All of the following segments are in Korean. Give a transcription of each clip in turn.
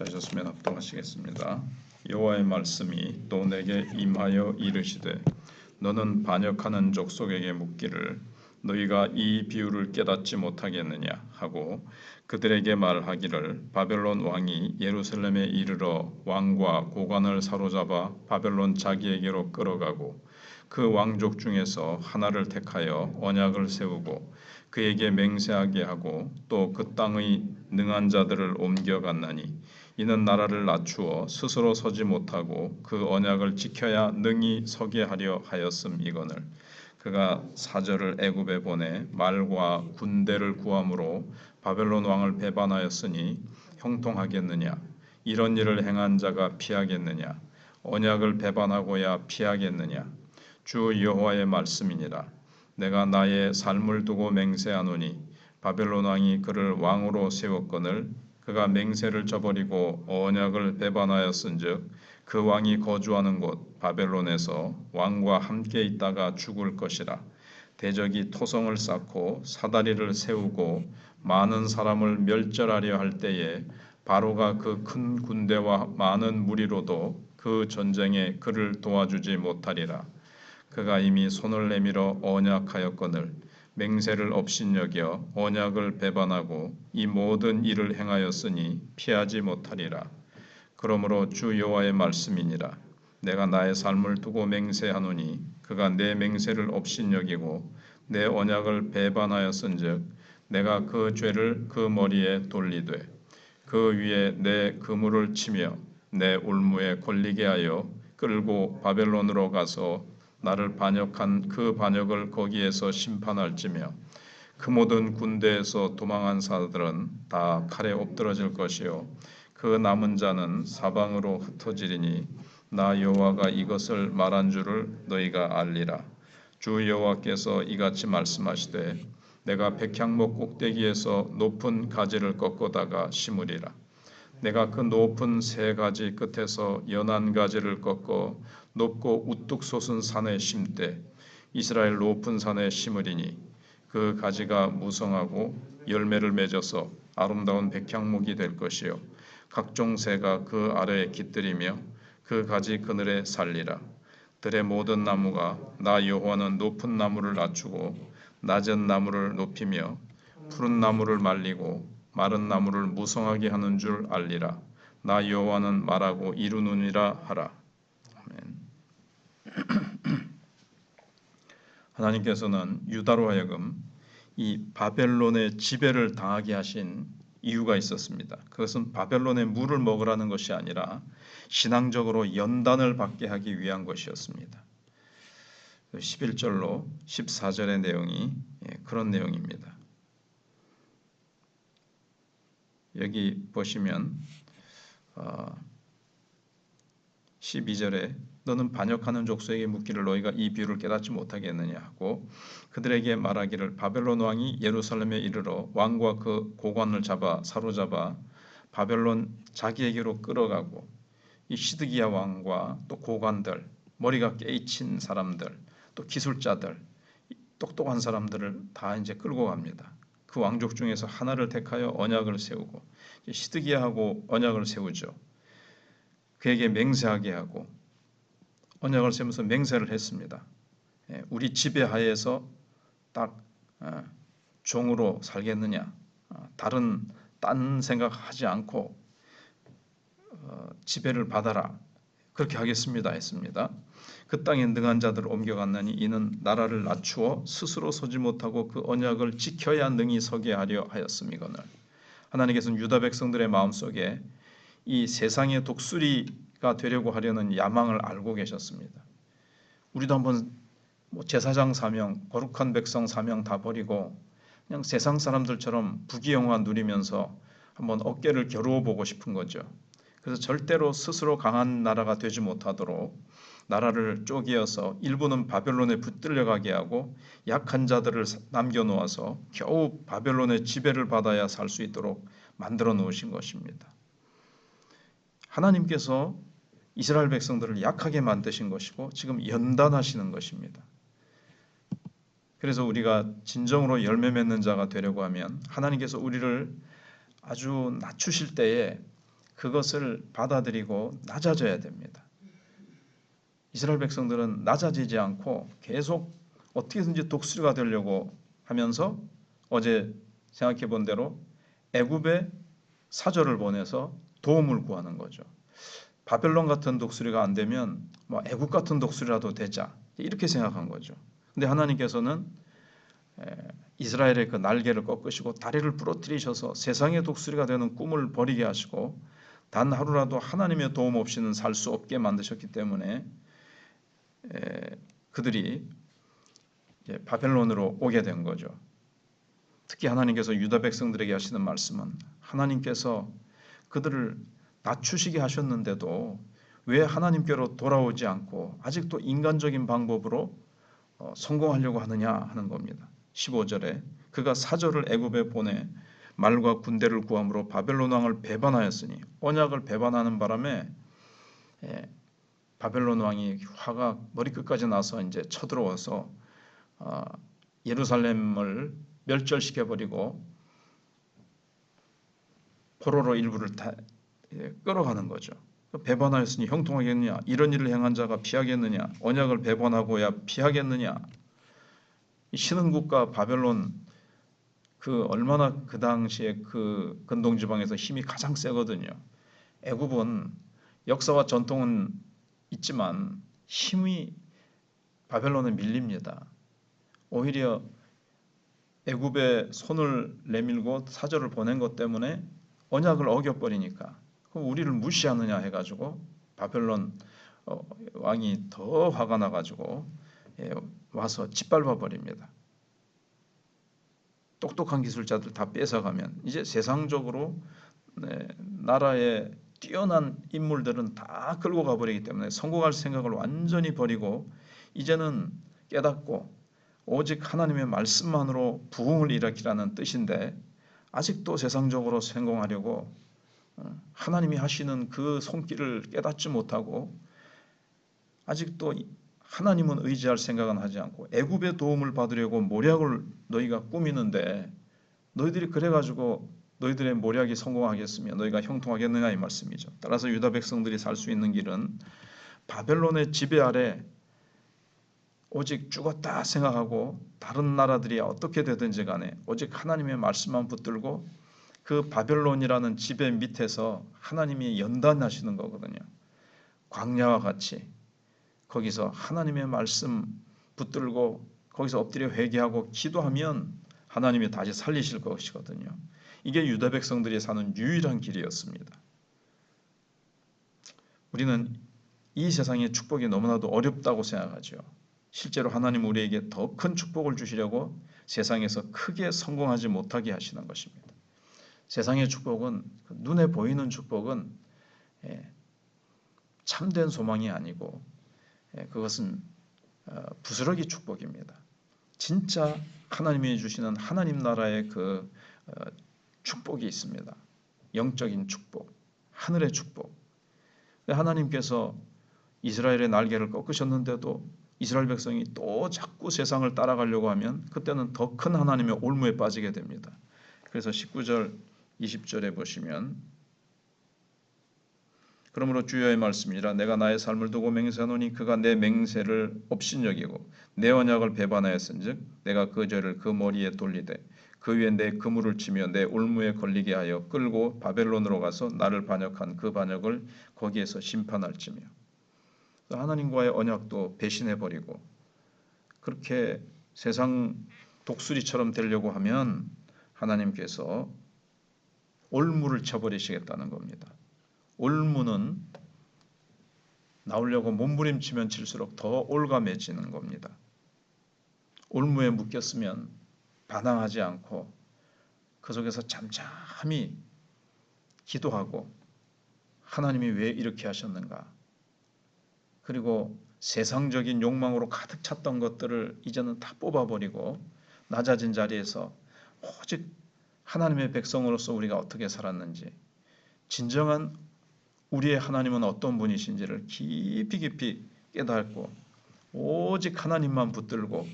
찾으셨으면 합독하시겠습니다. 여호와의 말씀이 또 내게 임하여 이르시되 너는 반역하는 족속에게 묻기를 너희가 이 비유를 깨닫지 못하겠느냐 하고 그들에게 말하기를 바벨론 왕이 예루살렘에 이르러 왕과 고관을 사로잡아 바벨론 자기에게로 끌어가고 그 왕족 중에서 하나를 택하여 언약을 세우고 그에게 맹세하게 하고 또 그 땅의 능한 자들을 옮겨갔나니 이는 나라를 낮추어 스스로 서지 못하고 그 언약을 지켜야 능히 서게 하려 하였음이거늘 그가 사절을 애굽에 보내 말과 군대를 구함으로 바벨론 왕을 배반하였으니 형통하겠느냐 이런 일을 행한 자가 피하겠느냐 언약을 배반하고야 피하겠느냐 주 여호와의 말씀이니라 내가 나의 삶을 두고 맹세하노니 바벨론 왕이 그를 왕으로 세웠거늘 그가 맹세를 저버리고 언약을 배반하였은즉 그 왕이 거주하는 곳 바벨론에서 왕과 함께 있다가 죽을 것이라 대적이 토성을 쌓고 사다리를 세우고 많은 사람을 멸절하려 할 때에 바로가 그 큰 군대와 많은 무리로도 그 전쟁에 그를 도와주지 못하리라 그가 이미 손을 내밀어 언약하였거늘 맹세를 업신여겨 언약을 배반하고 이 모든 일을 행하였으니 피하지 못하리라. 그러므로 주 여호와의 말씀이니라. 내가 나의 삶을 두고 맹세하노니 그가 내 맹세를 업신여기고 내 언약을 배반하였은즉 내가 그 죄를 그 머리에 돌리되 그 위에 내 그물을 치며 내 울무에 걸리게 하여 끌고 바벨론으로 가서 나를 반역한 그 반역을 거기에서 심판할지며 그 모든 군대에서 도망한 사들은 다 칼에 엎드러질 것이요 그 남은 자는 사방으로 흩어지리니 나 여호와가 이것을 말한 줄을 너희가 알리라. 주 여호와께서 이같이 말씀하시되 내가 백향목 꼭대기에서 높은 가지를 꺾어다가 심으리라. 내가 그 높은 세 가지 끝에서 연한 가지를 꺾어 높고 우뚝 솟은 산에 심되 이스라엘 높은 산에 심으리니 그 가지가 무성하고 열매를 맺어서 아름다운 백향목이 될 것이요 각종 새가 그 아래에 깃들이며 그 가지 그늘에 살리라. 들의 모든 나무가 나 여호와는 높은 나무를 낮추고 낮은 나무를 높이며 푸른 나무를 말리고 마른 나무를 무성하게 하는 줄 알리라. 나 여호와는 말하고 이루느니라 하라. 아멘. 하나님께서는 유다로 하여금 이 바벨론의 지배를 당하게 하신 이유가 있었습니다. 그것은 바벨론의 물을 먹으라는 것이 아니라 신앙적으로 연단을 받게 하기 위한 것이었습니다. 11절로 14절의 내용이 그런 내용입니다. 여기 보시면 12절에 너는 반역하는 족속에게 묻기를 너희가 이 비유를 깨닫지 못하겠느냐 하고 그들에게 말하기를 바벨론 왕이 예루살렘에 이르러 왕과 그 고관을 사로잡아 바벨론 자기에게로 끌어가고 이 시드기야 왕과 또 고관들 머리가 깨이친 사람들 또 기술자들 똑똑한 사람들을 다 이제 끌고 갑니다. 그 왕족 중에서 하나를 택하여 언약을 세우고 시드기야하고 언약을 세우죠. 그에게 맹세하게 하고 언약을 세우면서 맹세를 했습니다. 우리 지배하에서 딱 종으로 살겠느냐 다른 딴 생각하지 않고 지배를 받아라 그렇게 하겠습니다 했습니다. 그 땅에 능한 자들을 옮겨갔나니 이는 나라를 낮추어 스스로 서지 못하고 그 언약을 지켜야 능히 서게 하려 하였음이거늘 하나님께서는 유다 백성들의 마음속에 이 세상의 독수리가 되려고 하려는 야망을 알고 계셨습니다. 우리도 한번 제사장 사명, 거룩한 백성 사명 다 버리고 그냥 세상 사람들처럼 부귀영화 누리면서 한번 어깨를 겨루어 보고 싶은 거죠. 그래서 절대로 스스로 강한 나라가 되지 못하도록 나라를 쪼개어서 일부는 바벨론에 붙들려가게 하고 약한 자들을 남겨놓아서 겨우 바벨론의 지배를 받아야 살 수 있도록 만들어 놓으신 것입니다. 하나님께서 이스라엘 백성들을 약하게 만드신 것이고 지금 연단하시는 것입니다. 그래서 우리가 진정으로 열매 맺는 자가 되려고 하면 하나님께서 우리를 아주 낮추실 때에 그것을 받아들이고 낮아져야 됩니다. 이스라엘 백성들은 낮아지지 않고 계속 어떻게든지 독수리가 되려고 하면서 어제 생각해 본 대로 애굽에 사절을 보내서 도움을 구하는 거죠. 바벨론 같은 독수리가 안 되면 뭐 애굽 같은 독수리라도 되자 이렇게 생각한 거죠. 근데 하나님께서는 이스라엘의 그 날개를 꺾으시고 다리를 부러뜨리셔서 세상의 독수리가 되는 꿈을 버리게 하시고 단 하루라도 하나님의 도움 없이는 살 수 없게 만드셨기 때문에 그들이 바벨론으로 오게 된 거죠. 특히 하나님께서 유다 백성들에게 하시는 말씀은 하나님께서 그들을 낮추시게 하셨는데도 왜 하나님께로 돌아오지 않고 아직도 인간적인 방법으로 성공하려고 하느냐 하는 겁니다. 15절에 그가 사절을 애굽에 보내 말과 군대를 구함으로 바벨론 왕을 배반하였으니 언약을 배반하는 바람에 바벨론 왕이 화가 머리끝까지 나서 이제 쳐들어와서 예루살렘을 멸절시켜 버리고 포로로 일부를 다 끌어가는 거죠. 배반하였으니 형통하겠느냐? 이런 일을 행한 자가 피하겠느냐? 언약을 배반하고야 피하겠느냐? 이 신흥국가 바벨론 그 얼마나 그 당시에 그 근동 지방에서 힘이 가장 세거든요. 애굽은 역사와 전통은 있지만 힘이 바벨론에 밀립니다. 오히려 애굽에 손을 내밀고 사절을 보낸 것 때문에 언약을 어겨버리니까 우리를 무시하느냐 해가지고 바벨론 왕이 더 화가 나가지고 와서 짓밟아 버립니다. 똑똑한 기술자들 다 뺏어가면 이제 세상적으로 나라의 뛰어난 인물들은 다 끌고 가버리기 때문에 성공할 생각을 완전히 버리고 이제는 깨닫고 오직 하나님의 말씀만으로 부흥을 일으키라는 뜻인데 아직도 세상적으로 성공하려고 하나님이 하시는 그 손길을 깨닫지 못하고 아직도 하나님은 의지할 생각은 하지 않고 애굽의 도움을 받으려고 모략을 너희가 꾸미는데 너희들이 그래가지고 너희들의 모략이 성공하겠으며 너희가 형통하겠느냐 이 말씀이죠. 따라서 유다 백성들이 살 수 있는 길은 바벨론의 지배 아래 오직 죽었다 생각하고 다른 나라들이 어떻게 되든지 간에 오직 하나님의 말씀만 붙들고 그 바벨론이라는 지배 밑에서 하나님이 연단하시는 거거든요. 광야와 같이 거기서 하나님의 말씀 붙들고 거기서 엎드려 회개하고 기도하면 하나님이 다시 살리실 것이거든요. 이게 유다 백성들이 사는 유일한 길이었습니다. 우리는 이 세상의 축복이 너무나도 어렵다고 생각하죠. 실제로 하나님 우리에게 더 큰 축복을 주시려고 세상에서 크게 성공하지 못하게 하시는 것입니다. 세상의 축복은 눈에 보이는 축복은 참된 소망이 아니고 그것은 부스러기 축복입니다. 진짜 하나님이 주시는 하나님 나라의 그 축복이 있습니다. 영적인 축복, 하늘의 축복. 하나님께서 이스라엘의 날개를 꺾으셨는데도 이스라엘 백성이 또 자꾸 세상을 따라가려고 하면 그때는 더 큰 하나님의 올무에 빠지게 됩니다. 그래서 19절, 20절에 보시면 그러므로 주여의 말씀이라 내가 나의 삶을 두고 맹세하노니 그가 내 맹세를 업신여기고 내 언약을 배반하였은즉 내가 그 죄를 그 머리에 돌리되 그 위에 내 그물을 치며 내 올무에 걸리게 하여 끌고 바벨론으로 가서 나를 반역한 그 반역을 거기에서 심판할지며. 하나님과의 언약도 배신해버리고 그렇게 세상 독수리처럼 되려고 하면 하나님께서 올무를 쳐버리시겠다는 겁니다. 올무는 나오려고 몸부림치면 칠수록 더 올가매지는 겁니다. 올무에 묶였으면 반항하지 않고 그 속에서 잠잠히 기도하고 하나님이 왜 이렇게 하셨는가, 그리고 세상적인 욕망으로 가득 찼던 것들을 이제는 다 뽑아버리고 낮아진 자리에서 오직 하나님의 백성으로서 우리가 어떻게 살았는지, 진정한 우리의 하나님은 어떤 분이신지를 깊이 깊이 깨닫고 오직 하나님만 붙들고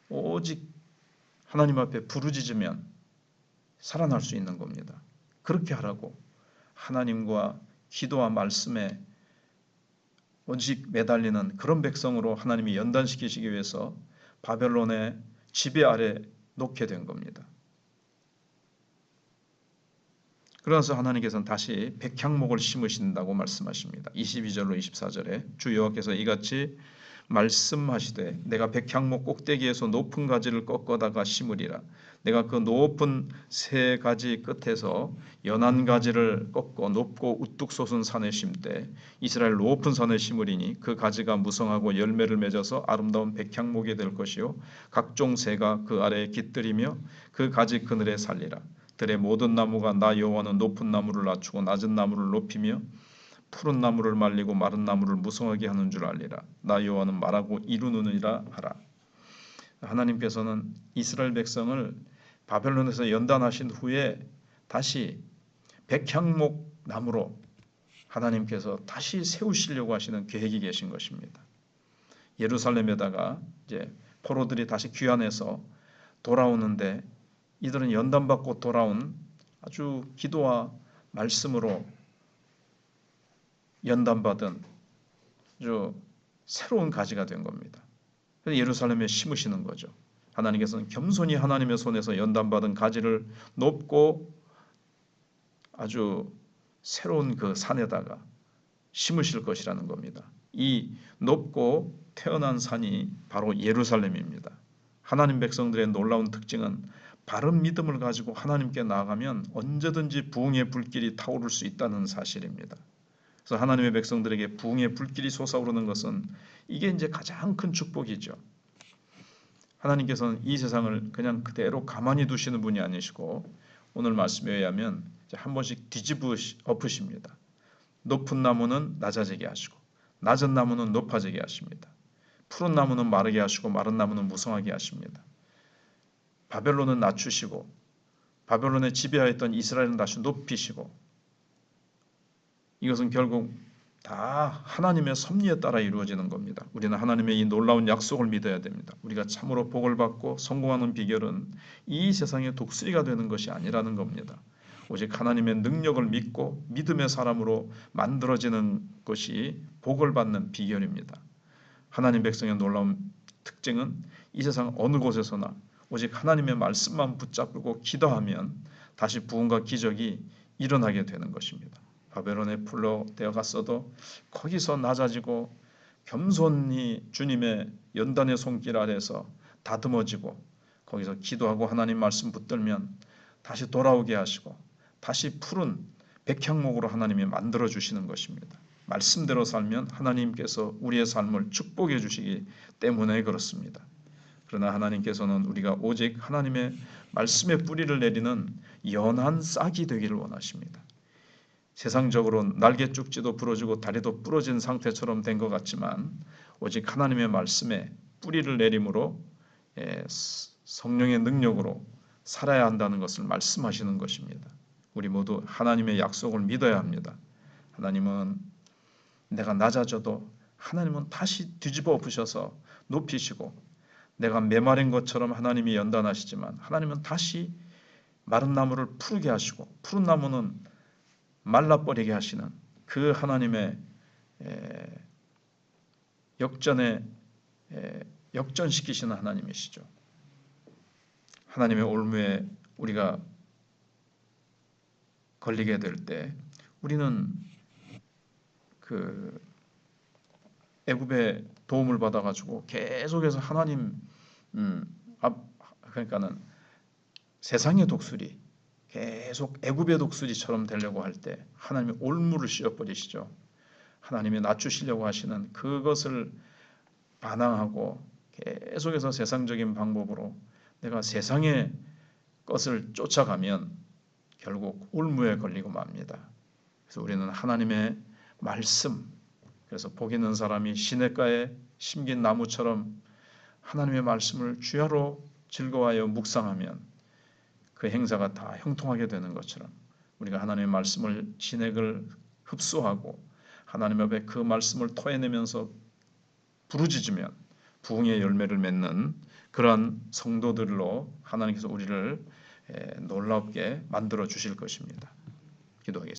오직 하나님 앞에 부르짖으면 살아날 수 있는 겁니다. 그렇게 하라고 하나님과 기도와 말씀에 오직 매달리는 그런 백성으로 하나님이 연단시키시기 위해서 바벨론의 지배 아래 놓게 된 겁니다. 그래서 하나님께서는 다시 백향목을 심으신다고 말씀하십니다. 22절로 24절에 주 여호와께서 이같이 말씀하시되 내가 백향목 꼭대기에서 높은 가지를 꺾어다가 심으리라. 내가 그 높은 세 가지 끝에서 연한 가지를 꺾어 높고 우뚝 솟은 산에 심되 이스라엘 높은 산에 심으리니 그 가지가 무성하고 열매를 맺어서 아름다운 백향목이 될 것이요 각종 새가 그 아래에 깃들이며 그 가지 그늘에 살리라. 들의 모든 나무가 나 여호와는 높은 나무를 낮추고 낮은 나무를 높이며 푸른 나무를 말리고 마른 나무를 무성하게 하는 줄 알리라. 나 여호와는 말하고 이루느니라 하라. 하나님께서는 이스라엘 백성을 바벨론에서 연단하신 후에 다시 백향목 나무로 하나님께서 다시 세우시려고 하시는 계획이 계신 것입니다. 예루살렘에다가 이제 포로들이 다시 귀환해서 돌아오는데 이들은 연단받고 돌아온 아주 기도와 말씀으로 연단받은 아주 새로운 가지가 된 겁니다. 그래서 예루살렘에 심으시는 거죠. 하나님께서는 겸손히 하나님의 손에서 연단받은 가지를 높고 아주 새로운 그 산에다가 심으실 것이라는 겁니다. 이 높고 태어난 산이 바로 예루살렘입니다. 하나님 백성들의 놀라운 특징은 바른 믿음을 가지고 하나님께 나아가면 언제든지 부흥의 불길이 타오를 수 있다는 사실입니다. 그래서 하나님의 백성들에게 부흥의 불길이 솟아오르는 것은 이게 이제 가장 큰 축복이죠. 하나님께서는 이 세상을 그냥 그대로 가만히 두시는 분이 아니시고 오늘 말씀에 의하면 한 번씩 뒤집어 엎으십니다. 높은 나무는 낮아지게 하시고 낮은 나무는 높아지게 하십니다. 푸른 나무는 마르게 하시고 마른 나무는 무성하게 하십니다. 바벨론은 낮추시고 바벨론에 지배하였던 이스라엘은 다시 높이시고 이것은 결국 다 하나님의 섭리에 따라 이루어지는 겁니다. 우리는 하나님의 이 놀라운 약속을 믿어야 됩니다. 우리가 참으로 복을 받고 성공하는 비결은 이 세상의 독수리가 되는 것이 아니라는 겁니다. 오직 하나님의 능력을 믿고 믿음의 사람으로 만들어지는 것이 복을 받는 비결입니다. 하나님 백성의 놀라운 특징은 이 세상 어느 곳에서나 오직 하나님의 말씀만 붙잡고 기도하면 다시 부흥과 기적이 일어나게 되는 것입니다. 바벨론에 풀려되어 갔어도 거기서 낮아지고 겸손히 주님의 연단의 손길 아래서 다듬어지고 거기서 기도하고 하나님 말씀 붙들면 다시 돌아오게 하시고 다시 푸른 백향목으로 하나님이 만들어 주시는 것입니다. 말씀대로 살면 하나님께서 우리의 삶을 축복해 주시기 때문에 그렇습니다. 그러나 하나님께서는 우리가 오직 하나님의 말씀의 뿌리를 내리는 연한 싹이 되기를 원하십니다. 세상적으로 날개 쪽지도 부러지고 다리도 부러진 상태처럼 된 것 같지만 오직 하나님의 말씀에 뿌리를 내림으로 성령의 능력으로 살아야 한다는 것을 말씀하시는 것입니다. 우리 모두 하나님의 약속을 믿어야 합니다. 하나님은 내가 낮아져도 하나님은 다시 뒤집어 엎으셔서 높이시고 내가 메마른 것처럼 하나님이 연단하시지만 하나님은 다시 마른 나무를 푸르게 하시고 푸른 나무는 말라버리게 하시는 그 하나님의 역전시키시는 하나님이시죠. 하나님의 올무에 우리가 걸리게 될 때 우리는 그 애굽의 도움을 받아가지고 계속해서 하나님 그러니까는 세상의 독수리 계속 애굽의 독수리처럼 되려고 할 때 하나님이 올무를 씌워버리시죠. 하나님이 낮추시려고 하시는 그것을 반항하고 계속해서 세상적인 방법으로 내가 세상의 것을 쫓아가면 결국 올무에 걸리고 맙니다. 그래서 우리는 하나님의 말씀, 그래서 복 있는 사람이 시냇가에 심긴 나무처럼 하나님의 말씀을 주야로 즐거워하여 묵상하면 그 행사가 다 형통하게 되는 것처럼 우리가 하나님의 말씀을 진액을 흡수하고 하나님 앞에 그 말씀을 토해내면서 부르짖으면 부흥의 열매를 맺는 그러한 성도들로 하나님께서 우리를 놀랍게 만들어 주실 것입니다. 기도하겠습니다.